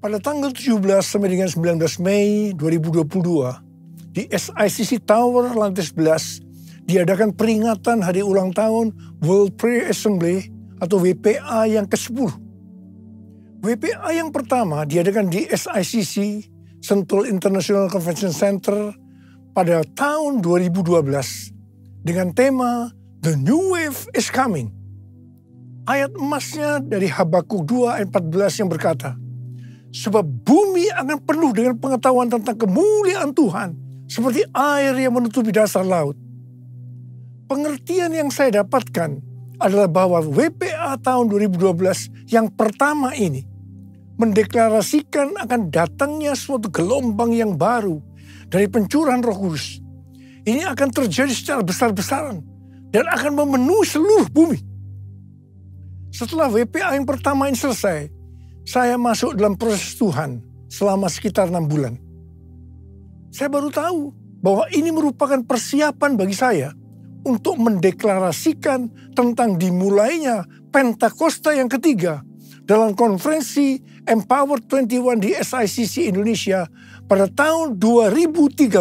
Pada tanggal 17 sampai dengan 19 Mei 2022, di SICC Tower lantai 11, diadakan peringatan hari ulang tahun World Prayer Assembly atau WPA yang ke-10. WPA yang pertama diadakan di SICC, Sentul International Convention Center, pada tahun 2012 dengan tema The New Wave is Coming. Ayat emasnya dari Habakuk 2 ayat 14 yang berkata, sebab bumi akan penuh dengan pengetahuan tentang kemuliaan Tuhan, seperti air yang menutupi dasar laut. Pengertian yang saya dapatkan adalah bahwa WPA tahun 2012 yang pertama ini mendeklarasikan akan datangnya suatu gelombang yang baru dari pencurahan Roh Kudus. Ini akan terjadi secara besar-besaran dan akan memenuhi seluruh bumi. Setelah WPA yang pertama ini selesai, saya masuk dalam proses Tuhan selama sekitar 6 bulan. Saya baru tahu bahwa ini merupakan persiapan bagi saya untuk mendeklarasikan tentang dimulainya Pentakosta yang ketiga dalam konferensi Empower 21 di SICC Indonesia pada tahun 2013.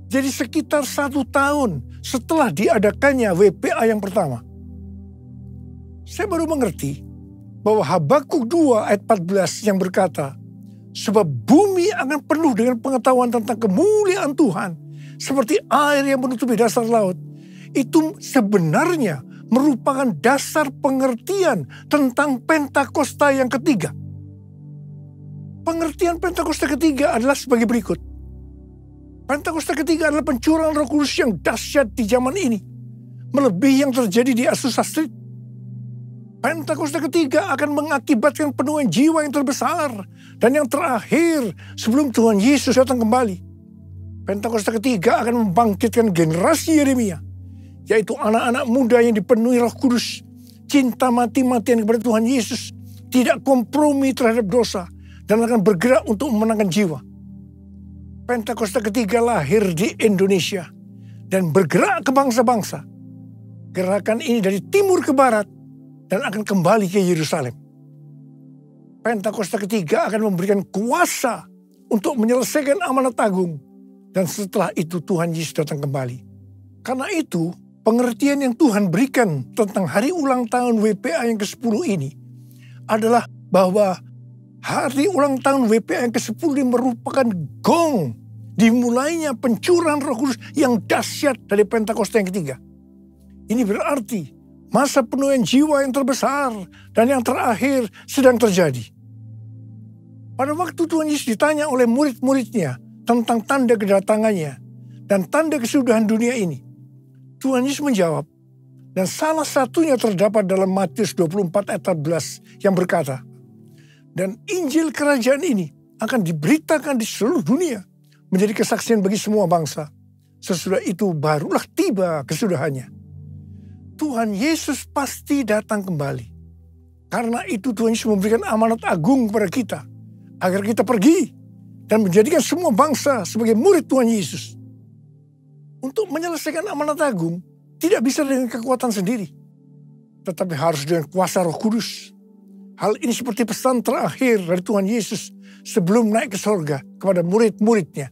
Jadi sekitar 1 tahun setelah diadakannya WPA yang pertama. Saya baru mengerti bahwa Habakuk 2 ayat 14 yang berkata, sebab bumi akan penuh dengan pengetahuan tentang kemuliaan Tuhan, seperti air yang menutupi dasar laut. Itu sebenarnya merupakan dasar pengertian tentang Pentakosta yang ketiga. Pengertian Pentakosta ketiga adalah sebagai berikut. Pentakosta ketiga adalah pencurahan Roh Kudus yang dahsyat di zaman ini, melebihi yang terjadi di Azusa Street. Pentakosta ketiga akan mengakibatkan penuhan jiwa yang terbesar dan yang terakhir sebelum Tuhan Yesus datang kembali. Pentakosta ketiga akan membangkitkan generasi Yeremia, yaitu anak-anak muda yang dipenuhi Roh Kudus, cinta mati-matian kepada Tuhan Yesus, tidak kompromi terhadap dosa, dan akan bergerak untuk memenangkan jiwa. Pentakosta ketiga lahir di Indonesia dan bergerak ke bangsa-bangsa. Gerakan ini dari timur ke barat dan akan kembali ke Yerusalem. Pentakosta ketiga akan memberikan kuasa untuk menyelesaikan amanat agung. Dan setelah itu Tuhan Yesus datang kembali. Karena itu pengertian yang Tuhan berikan tentang hari ulang tahun WPA yang ke-10 ini adalah bahwa hari ulang tahun WPA yang ke-10 ini merupakan gong dimulainya pencurahan Roh Kudus yang dahsyat dari Pentakosta yang ketiga. Ini berarti masa penuhan jiwa yang terbesar dan yang terakhir sedang terjadi. Pada waktu Tuhan Yesus ditanya oleh murid-muridnya tentang tanda kedatangannya dan tanda kesudahan dunia ini, Tuhan Yesus menjawab, dan salah satunya terdapat dalam Matius 24 ayat 14 yang berkata, dan Injil kerajaan ini akan diberitakan di seluruh dunia menjadi kesaksian bagi semua bangsa. Sesudah itu barulah tiba kesudahannya. Tuhan Yesus pasti datang kembali. Karena itu Tuhan Yesus memberikan amanat agung kepada kita, agar kita pergi dan menjadikan semua bangsa sebagai murid Tuhan Yesus. Untuk menyelesaikan amanat agung, tidak bisa dengan kekuatan sendiri, tetapi harus dengan kuasa Roh Kudus. Hal ini seperti pesan terakhir dari Tuhan Yesus sebelum naik ke sorga kepada murid-muridnya.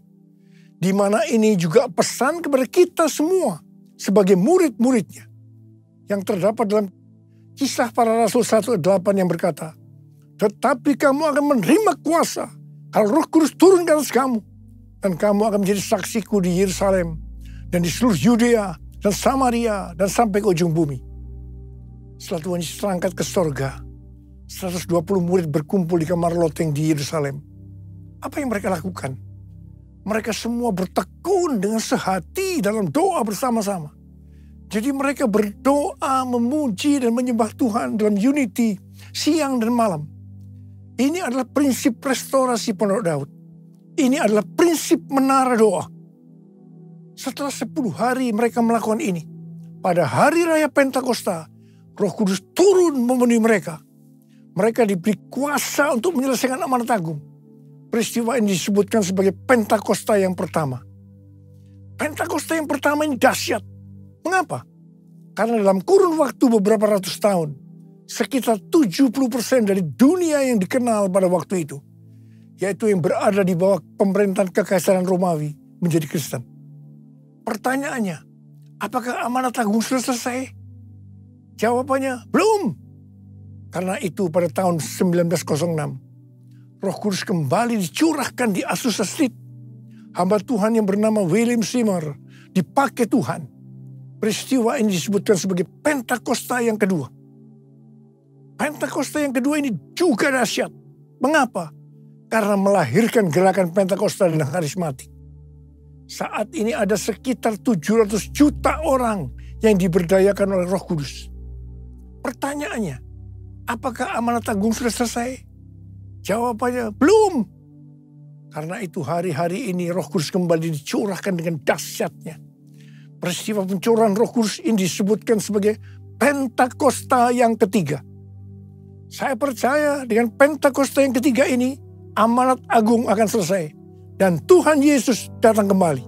Di mana ini juga pesan kepada kita semua sebagai murid-muridnya. Yang terdapat dalam Kisah Para Rasul 1:8 yang berkata, tetapi kamu akan menerima kuasa kalau Roh Kudus turun ke atas kamu, dan kamu akan menjadi saksiku di Yerusalem dan di seluruh Yudea dan Samaria dan sampai ke ujung bumi. Setelah Tuhan Yesus terangkat ke sorga, 120 murid berkumpul di kamar loteng di Yerusalem. Apa yang mereka lakukan? Mereka semua bertekun dengan sehati dalam doa bersama-sama. Jadi mereka berdoa, memuji dan menyembah Tuhan dalam unity siang dan malam. Ini adalah prinsip restorasi Pondok Daud. Ini adalah prinsip menara doa. Setelah 10 hari mereka melakukan ini, pada hari raya Pentakosta, Roh Kudus turun memenuhi mereka. Mereka diberi kuasa untuk menyelesaikan amanat agung. Peristiwa ini disebutkan sebagai Pentakosta yang pertama. Pentakosta yang pertama ini dahsyat. Mengapa? Karena dalam kurun waktu beberapa ratus tahun, sekitar 70% dari dunia yang dikenal pada waktu itu yaitu yang berada di bawah pemerintahan Kekaisaran Romawi, menjadi Kristen. Pertanyaannya, apakah amanat agung sudah selesai? Jawabannya, belum. Karena itu pada tahun 1906, Roh Kudus kembali dicurahkan di Azusa Street. Hamba Tuhan yang bernama William Seymour dipakai Tuhan. Peristiwa ini disebutkan sebagai Pentakosta yang kedua. Pentakosta yang kedua ini juga dahsyat. Mengapa? Karena melahirkan gerakan Pentakosta dan karismatik. Saat ini ada sekitar 700 juta orang yang diberdayakan oleh Roh Kudus. Pertanyaannya, apakah amanat agung sudah selesai? Jawabannya, belum. Karena itu hari-hari ini Roh Kudus kembali dicurahkan dengan dahsyatnya. Peristiwa pencurahan Roh Kudus ini disebutkan sebagai Pentakosta yang ketiga. Saya percaya dengan Pentakosta yang ketiga ini, amanat agung akan selesai. Dan Tuhan Yesus datang kembali.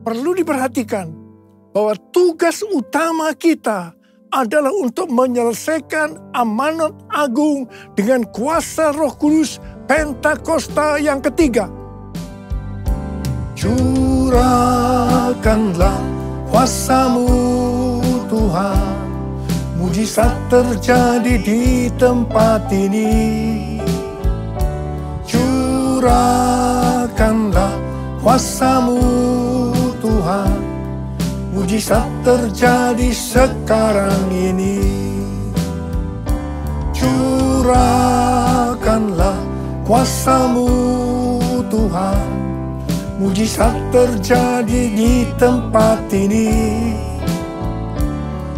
Perlu diperhatikan bahwa tugas utama kita adalah untuk menyelesaikan amanat agung dengan kuasa Roh Kudus Pentakosta yang ketiga. Curahkanlah kuasa-Mu Tuhan, mujizat terjadi di tempat ini. Curahkanlah kuasa-Mu Tuhan, mujizat terjadi sekarang ini. Curahkanlah kuasa-Mu Tuhan, mujizat terjadi di tempat ini.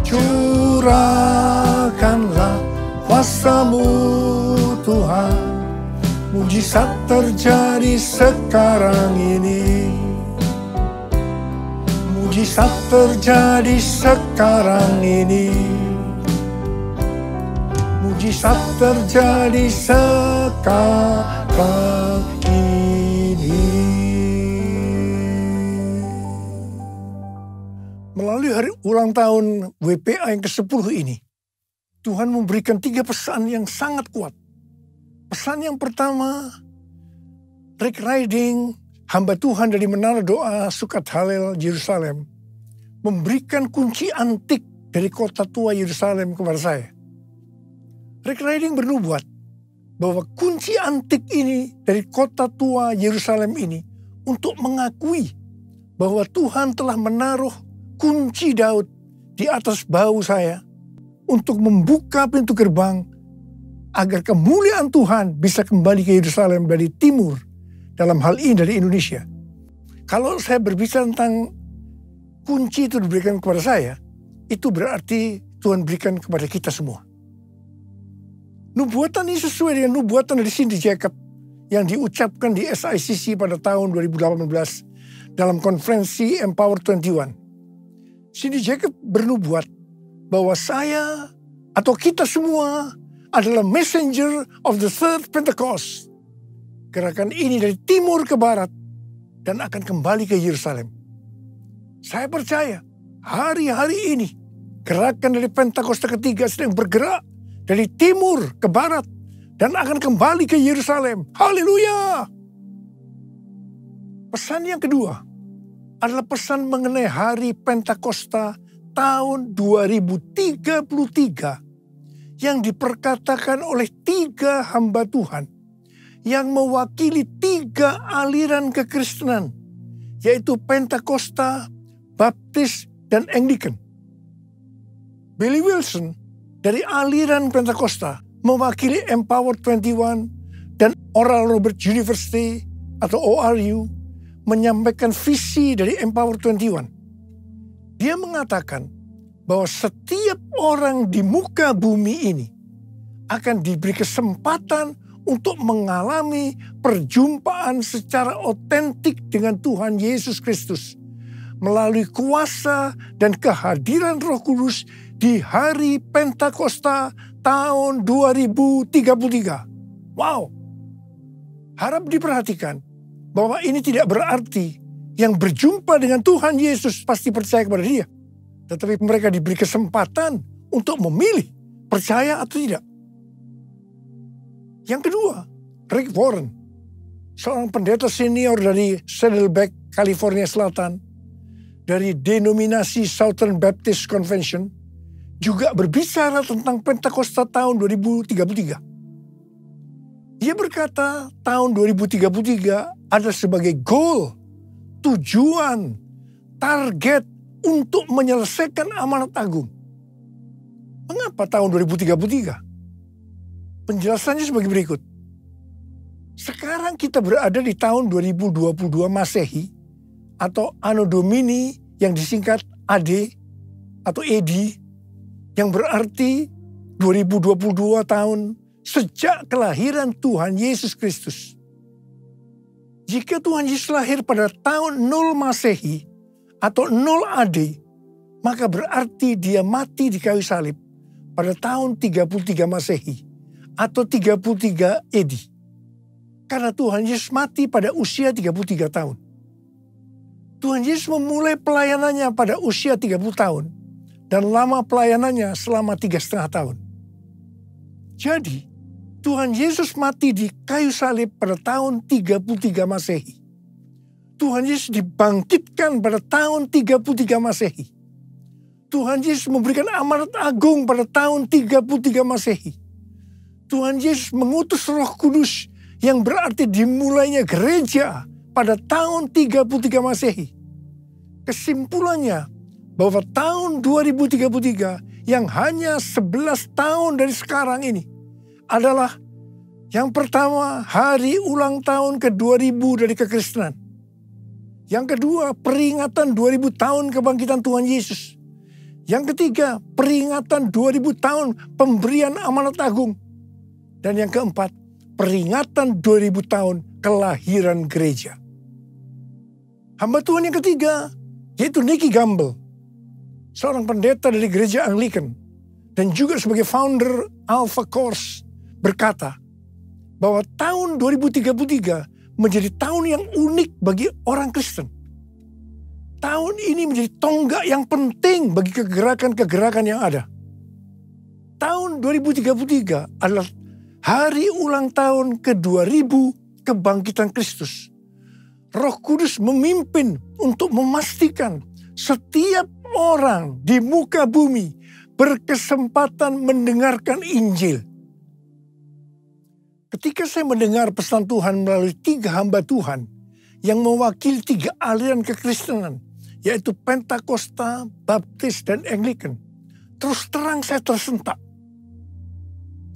Curahkanlah kuasa-Mu Tuhan, mujizat terjadi sekarang ini. Mujizat terjadi sekarang ini. Mujizat terjadi sekarang ini. Melalui hari ulang tahun WPA yang ke-10 ini, Tuhan memberikan 3 pesan yang sangat kuat. Pesan yang pertama, Rick Riding, hamba Tuhan dari Menara Doa Sukat Halel Yerusalem, memberikan kunci antik dari kota tua Yerusalem kepada saya. Rick Riding bernubuat bahwa kunci antik ini dari kota tua Yerusalem ini untuk mengakui bahwa Tuhan telah menaruh kunci Daud di atas bahu saya untuk membuka pintu gerbang agar kemuliaan Tuhan bisa kembali ke Yerusalem dari timur, dalam hal ini dari Indonesia. Kalau saya berbicara tentang kunci itu diberikan kepada saya, itu berarti Tuhan berikan kepada kita semua. Nubuatan ini sesuai dengan nubuatan dari Cindy Jacob yang diucapkan di SICC pada tahun 2018 dalam konferensi Empower 21. Cindy Jacob bernubuat bahwa saya atau kita semua adalah messenger of the third Pentecost. Gerakan ini dari timur ke barat dan akan kembali ke Yerusalem. Saya percaya hari-hari ini gerakan dari Pentakosta ketiga sedang bergerak dari timur ke barat dan akan kembali ke Yerusalem. Haleluya! Pesan yang kedua adalah pesan mengenai hari Pentakosta tahun 2033 yang diperkatakan oleh 3 hamba Tuhan yang mewakili 3 aliran kekristenan, yaitu Pentakosta, Baptis, dan Anglican. Billy Wilson dari aliran Pentakosta mewakili Empower 21 dan Oral Roberts University atau ORU menyampaikan visi dari Empower 21. Dia mengatakan bahwa setiap orang di muka bumi ini akan diberi kesempatan untuk mengalami perjumpaan secara otentik dengan Tuhan Yesus Kristus melalui kuasa dan kehadiran Roh Kudus di hari Pentakosta tahun 2033. Wow! Harap diperhatikan bahwa ini tidak berarti yang berjumpa dengan Tuhan Yesus pasti percaya kepada Dia. Tetapi mereka diberi kesempatan untuk memilih percaya atau tidak. Yang kedua, Rick Warren, seorang pendeta senior dari Saddleback, California Selatan, dari denominasi Southern Baptist Convention, juga berbicara tentang Pentakosta tahun 2033. Dia berkata tahun 2033 adalah sebagai goal, tujuan, target untuk menyelesaikan amanat agung. Mengapa tahun 2033? Penjelasannya sebagai berikut. Sekarang kita berada di tahun 2022 Masehi atau Anno Domini yang disingkat AD atau AD, yang berarti 2022 tahun sejak kelahiran Tuhan Yesus Kristus. Jika Tuhan Yesus lahir pada tahun 0 Masehi atau 0 AD, maka berarti dia mati di kayu salib pada tahun 33 Masehi atau 33 AD. Karena Tuhan Yesus mati pada usia 33 tahun. Tuhan Yesus memulai pelayanannya pada usia 30 tahun. Dan lama pelayanannya selama 3,5 tahun. Jadi, Tuhan Yesus mati di kayu salib pada tahun 33 Masehi. Tuhan Yesus dibangkitkan pada tahun 33 Masehi. Tuhan Yesus memberikan amanat agung pada tahun 33 Masehi. Tuhan Yesus mengutus Roh Kudus yang berarti dimulainya gereja pada tahun 33 Masehi. Kesimpulannya, bahwa tahun 2033 yang hanya 11 tahun dari sekarang ini adalah yang pertama, hari ulang tahun ke-2000 dari kekristenan. Yang kedua, peringatan 2000 tahun kebangkitan Tuhan Yesus. Yang ketiga, peringatan 2000 tahun pemberian amanat agung. Dan yang keempat, peringatan 2000 tahun kelahiran gereja. Hamba Tuhan yang ketiga, yaitu Nicky Gamble, seorang pendeta dari gereja Anglican dan juga sebagai founder Alpha Course, berkata bahwa tahun 2033 menjadi tahun yang unik bagi orang Kristen. Tahun ini menjadi tonggak yang penting bagi kegerakan-kegerakan yang ada. Tahun 2033 adalah hari ulang tahun ke-2000 kebangkitan Kristus. Roh Kudus memimpin untuk memastikan setiap orang di muka bumi berkesempatan mendengarkan Injil. Ketika saya mendengar pesan Tuhan melalui 3 hamba Tuhan yang mewakili 3 aliran kekristenan, yaitu Pentakosta, Baptis, dan Anglican, terus terang saya tersentak.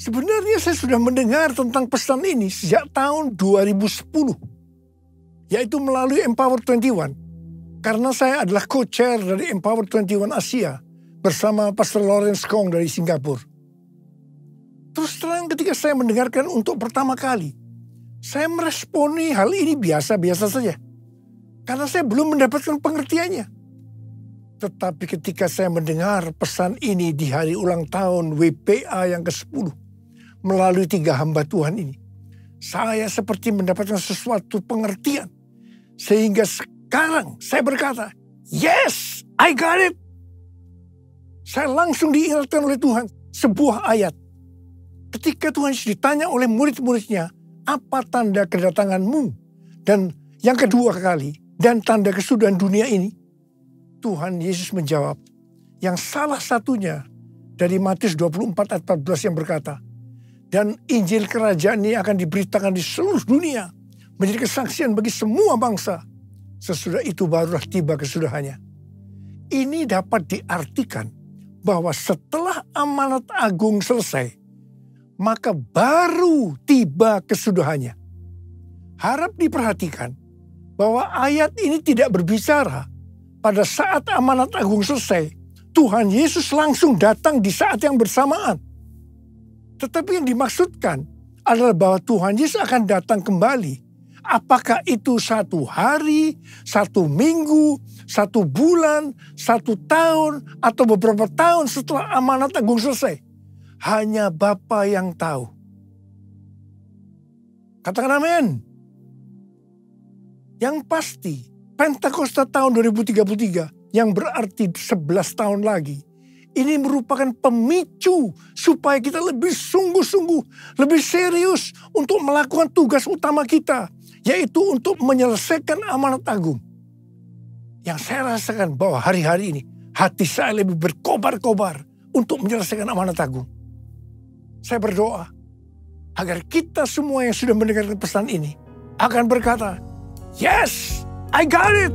Sebenarnya saya sudah mendengar tentang pesan ini sejak tahun 2010, yaitu melalui Empower 21. Karena saya adalah co-chair dari Empower 21 Asia bersama Pastor Lawrence Kong dari Singapura. Terus terang ketika saya mendengarkan untuk pertama kali, saya meresponi hal ini biasa-biasa saja. Karena saya belum mendapatkan pengertiannya. Tetapi ketika saya mendengar pesan ini di hari ulang tahun WPA yang ke-10 melalui 3 hamba Tuhan ini, saya seperti mendapatkan sesuatu pengertian. Sehingga sekarang saya berkata, yes, I got it. Saya langsung diingatkan oleh Tuhan sebuah ayat. Ketika Tuhan Yesus ditanya oleh murid-muridnya, apa tanda kedatanganmu? Dan yang kedua kali, dan tanda kesudahan dunia ini, Tuhan Yesus menjawab, yang salah satunya dari Matius 24 ayat 14 yang berkata, dan Injil kerajaan ini akan diberitakan di seluruh dunia, menjadi kesaksian bagi semua bangsa. Sesudah itu barulah tiba kesudahannya. Ini dapat diartikan bahwa setelah amanat agung selesai, maka baru tiba kesudahannya. Harap diperhatikan bahwa ayat ini tidak berbicara pada saat amanat agung selesai, Tuhan Yesus langsung datang di saat yang bersamaan. Tetapi yang dimaksudkan adalah bahwa Tuhan Yesus akan datang kembali. Apakah itu 1 hari, 1 minggu, 1 bulan, 1 tahun, atau beberapa tahun setelah amanat agung selesai? Hanya Bapa yang tahu. Katakan amin. Yang pasti, Pentakosta tahun 2033 yang berarti 11 tahun lagi, Ini merupakan pemicu supaya kita lebih sungguh-sungguh, lebih serius untuk melakukan tugas utama kita, yaitu untuk menyelesaikan amanat agung. Yang saya rasakan bahwa hari-hari ini hati saya lebih berkobar-kobar untuk menyelesaikan amanat agung. Saya berdoa agar kita semua yang sudah mendengarkan pesan ini akan berkata, "Yes, I got it.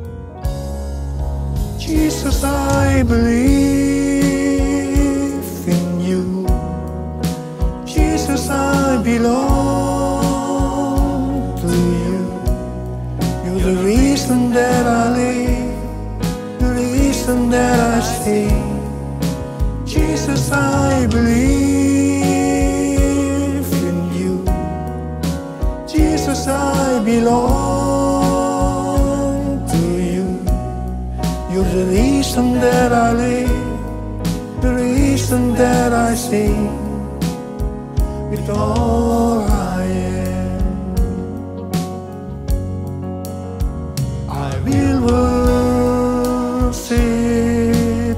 Jesus, I believe in you. Jesus, I belong to you. You're the reason that I live, the reason that I sing. Jesus, I believe in you. Jesus, I belong to you. You're the reason that I live, the reason that I sing. With all I am, I will worship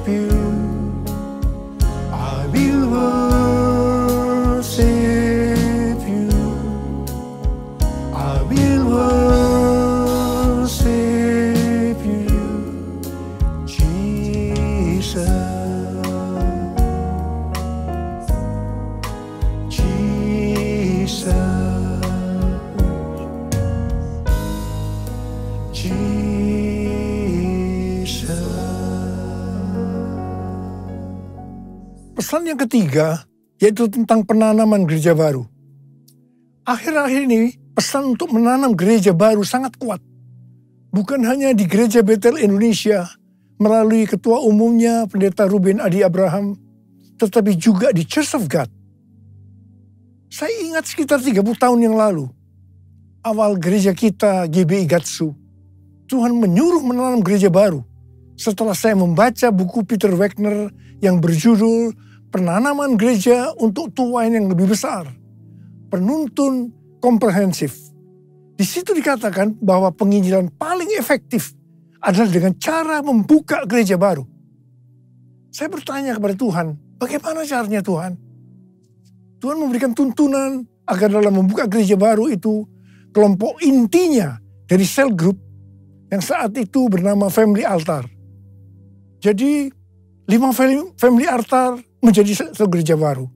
you. I will worship you. I will worship you, Jesus. Jesus. Jesus. Pesan yang ketiga yaitu tentang penanaman gereja baru. Akhir-akhir ini pesan untuk menanam gereja baru sangat kuat. Bukan hanya di Gereja Betel Indonesia melalui ketua umumnya Pendeta Ruben Adi Abraham, tetapi juga di Church of God. Saya ingat sekitar 30 tahun yang lalu, awal gereja kita GBI Gatsu, Tuhan menyuruh menanam gereja baru. Setelah saya membaca buku Peter Wagner yang berjudul Penanaman Gereja untuk Tuan yang Lebih Besar, penuntun komprehensif. Di situ dikatakan bahwa penginjilan paling efektif adalah dengan cara membuka gereja baru. Saya bertanya kepada Tuhan, bagaimana caranya Tuhan? Tuhan memberikan tuntunan agar dalam membuka gereja baru itu, kelompok intinya dari cell group yang saat itu bernama Family Altar. Jadi 5 Family Altar menjadi satu gereja baru.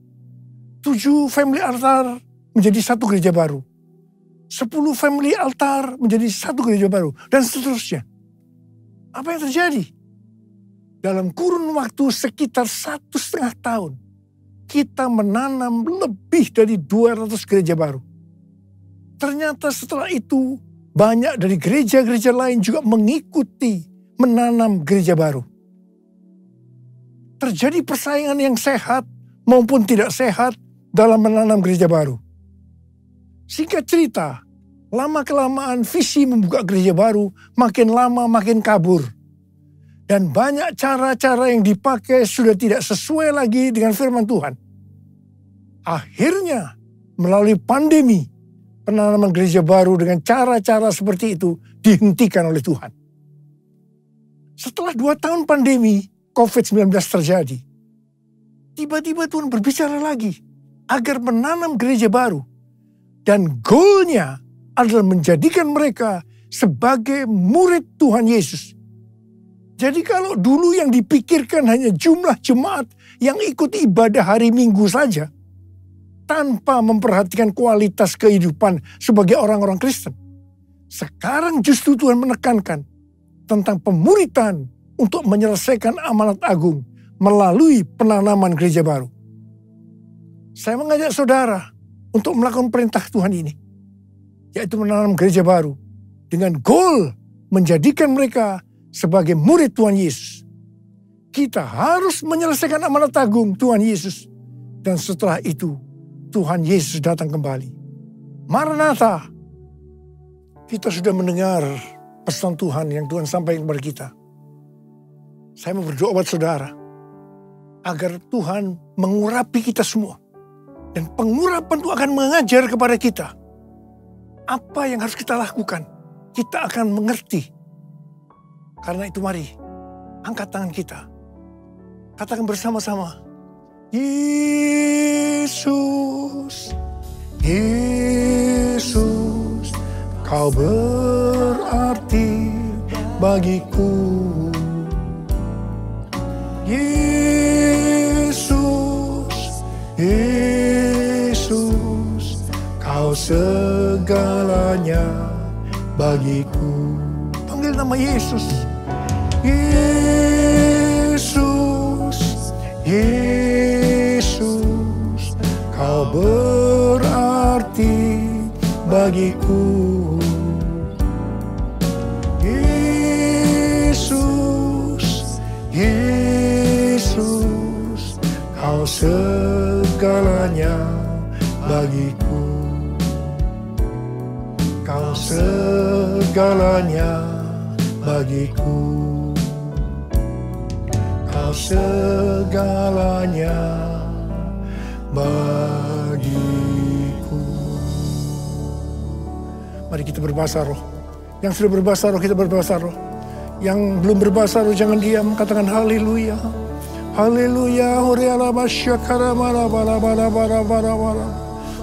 7 Family Altar menjadi satu gereja baru. 10 Family Altar menjadi satu gereja baru. Dan seterusnya. Apa yang terjadi? Dalam kurun waktu sekitar 1,5 tahun, kita menanam lebih dari 200 gereja baru. Ternyata setelah itu, banyak dari gereja-gereja lain juga mengikuti menanam gereja baru. Terjadi persaingan yang sehat maupun tidak sehat dalam menanam gereja baru. Singkat cerita, lama-kelamaan visi membuka gereja baru makin lama makin kabur. Dan banyak cara-cara yang dipakai sudah tidak sesuai lagi dengan firman Tuhan. Akhirnya, melalui pandemi, penanaman gereja baru dengan cara-cara seperti itu dihentikan oleh Tuhan. Setelah 2 tahun pandemi, COVID-19 terjadi. Tiba-tiba Tuhan berbicara lagi agar menanam gereja baru. Dan goalnya adalah menjadikan mereka sebagai murid Tuhan Yesus. Jadi kalau dulu yang dipikirkan hanya jumlah jemaat yang ikut ibadah hari Minggu saja, tanpa memperhatikan kualitas kehidupan sebagai orang-orang Kristen. Sekarang justru Tuhan menekankan tentang pemuritan untuk menyelesaikan amanat agung melalui penanaman gereja baru. Saya mengajak saudara untuk melakukan perintah Tuhan ini, yaitu menanam gereja baru dengan goal menjadikan mereka sebagai murid Tuhan Yesus. Kita harus menyelesaikan amanat agung Tuhan Yesus, dan setelah itu Tuhan Yesus datang kembali. Maranatha. Kita sudah mendengar pesan Tuhan yang Tuhan sampaikan kepada kita. Saya mau berdoa buat saudara agar Tuhan mengurapi kita semua. Dan pengurapan itu akan mengajar kepada kita apa yang harus kita lakukan. Kita akan mengerti. Karena itu mari angkat tangan kita. Katakan bersama-sama. Yesus, Yesus, Kau berarti bagiku. Yesus, Yesus, Kau segalanya bagiku. Panggil nama Yesus. Yesus, Yesus, Kau berarti bagiku. Yesus, Yesus, Kau segalanya bagiku. Kau segalanya bagiku. Kau segalanya bagiku. Mari kita berbahasa roh. Yang sudah berbahasa roh, kita berbahasa roh. Yang belum berbahasa roh, jangan diam. Katakan haleluya. Haleluya. Horiala basyakara bara bara bara bara bara bara.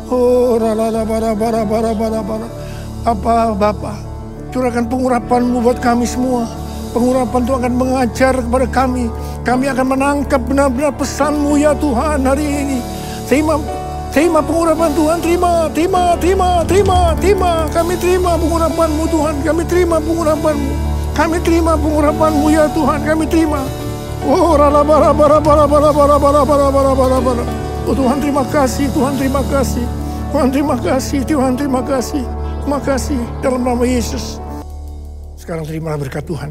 Horala bara bara bara bara bara. Bapa, curahkan pengurapan-Mu buat kami semua. Pengurapan itu akan mengajar kepada kami. Kami akan menangkap benar-benar pesan-Mu ya Tuhan hari ini. Terima pengurapan Tuhan, terima. Kami terima pengurapan-Mu Tuhan, kami terima pengurapan-Mu. Kami terima pengurapan-Mu ya Tuhan, kami terima. Oh, oh Tuhan terima kasih, Tuhan terima kasih. Tuhan terima kasih, Tuhan terima kasih. Terima kasih dalam nama Yesus. Sekarang terimalah berkat Tuhan.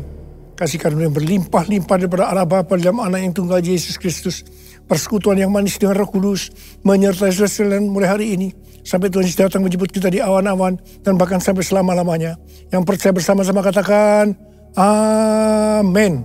Kasih karunia yang berlimpah-limpah daripada Allah Bapa dalam Anak yang tunggal Yesus Kristus. Persekutuan yang manis dengan Roh Kudus menyertai saudara mulai hari ini. Sampai Tuhan Yesus datang menjemput kita di awan-awan dan bahkan sampai selama-lamanya. Yang percaya bersama-sama katakan, Amin.